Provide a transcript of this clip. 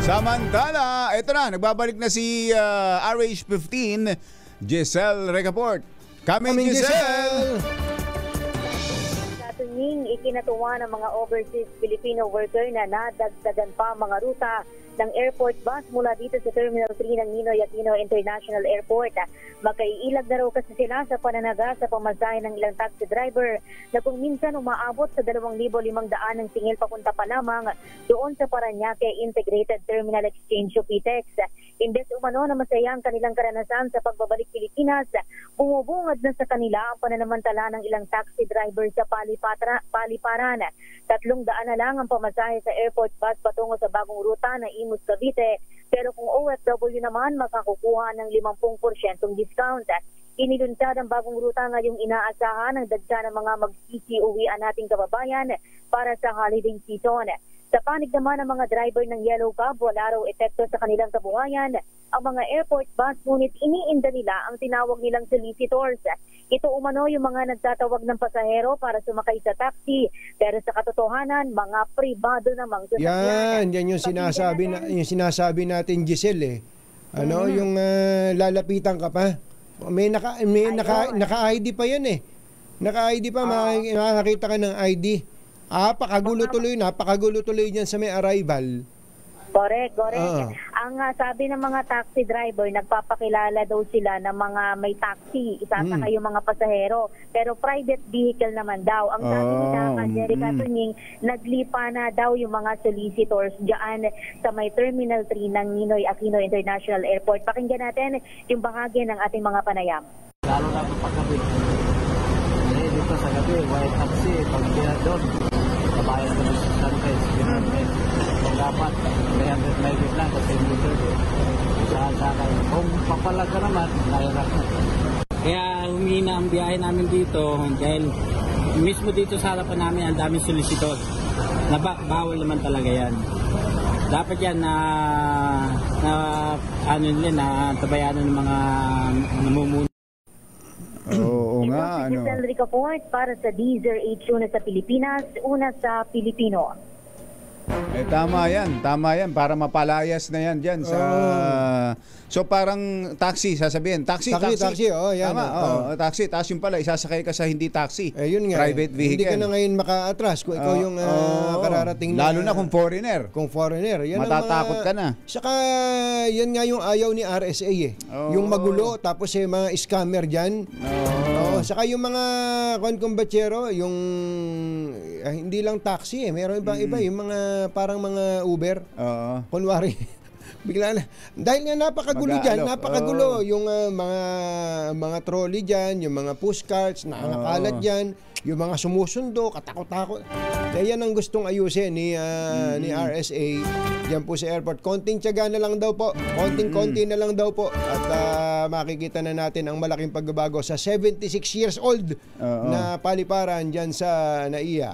Samantala, ito na, nagbabalik na si RH15, Giselle Recaport. Coming Giselle! Katunying ikinatuwa ng mga overseas Filipino worker na nadagdagan pa mga ruta ng airport bus mula dito sa Terminal 3 ng Ninoy Aquino International Airport. Magkaiilag na raw kasi sila sa pananaga sa pamasahe ng ilang taxi driver na kung minsan umaabot sa 2,500 ng singil papunta pa lamang doon sa Parañaque Integrated Terminal Exchange o PTEX. Imbes umano na masaya ang kanilang karanasan sa pagbabalik Pilipinas, bumubungad na sa kanila ang pananamantala ng ilang taxi driver sa paliparan. 300 na lang ang pamasahe sa airport bus patungo sa bagong ruta na Imus Cavite, pero kung OFW naman makakukuha ng 50% discount. Inilunsad ang bagong ruta ngayong inaasahan ng dagsa ng mga magsisiuwian nating kababayan para sa holiday season. Sa panig naman ng mga driver ng Yellow Cab, wala raw epekto sa kanilang kabuhayan ang mga airport bus, ngunit iniinda nila ang tinawag nilang solicitors. Ito umano yung mga nagtatawag ng pasahero para sumakay sa taxi, pero sa katotohanan, mga pribado namang sasakyan. Yan yung sinasabi natin, Giselle, yung lalapitan ka pa. May naka-ID pa yan eh. Naka-ID pa, makakita ka ng ID. Napakagulo tuloy dyan sa may arrival. Correct. Ang sabi ng mga taxi driver, nagpapakilala daw sila ng mga may taxi, isasakay yung mga pasahero, pero private vehicle naman daw. Ang sabi nila, Angelica Tunying, naglipa na daw yung mga solicitors dyan sa may Terminal 3 ng Ninoy Aquino International Airport. Pakinggan natin yung bahagi ng ating mga panayam. Lalo na pagkabit. Dito sa gabi, white taxi, pag doon, kabayan ko ng sunrise, pinarmit. Kung dapat, 300 miles lang kasi motor. Saan. Kung papalag ka naman, nahirap na. Kaya humina ang biyahe namin dito dahil mismo dito sa harapan namin ang daming solicitor. Bawal naman talaga yan. Dapat yan na tabayanan ng mga namumuno. Oo nga, Si Giselle Recaport para sa Deezer H una sa Pilipinas, una sa Pilipino. Tama yan, para mapalayas na yan dyan sa... So parang taxi, sasabihin. Taxi, yan. Tama, taxi. Tapos yung pala, isasakay ka sa hindi taxi. Yun nga, private vehicle. Hindi ka na ngayon maka-atras kung ikaw yung kararating na... Lalo na kung foreigner. Yan matatakot ka na. Saka, yan nga yung ayaw ni RSA eh. Yung magulo, tapos yung mga scammer dyan. Saka yung mga kumbatsero, yung hindi lang taxi eh. Meron iba, yung mga parang mga Uber. Kunwari, bigla na. Dahil nga napakagulo yung mga trolley dyan, yung mga pushcarts, nakakalat dyan, yung mga sumusundo, katakot-takot. Kaya yan ang gustong ayusin ni RSA dyan po sa airport. Konting tiyaga na lang daw po. Konting-konti na lang daw po. At makikita na natin ang malaking pagbabago sa 76 years old na paliparan dyan sa NAIA.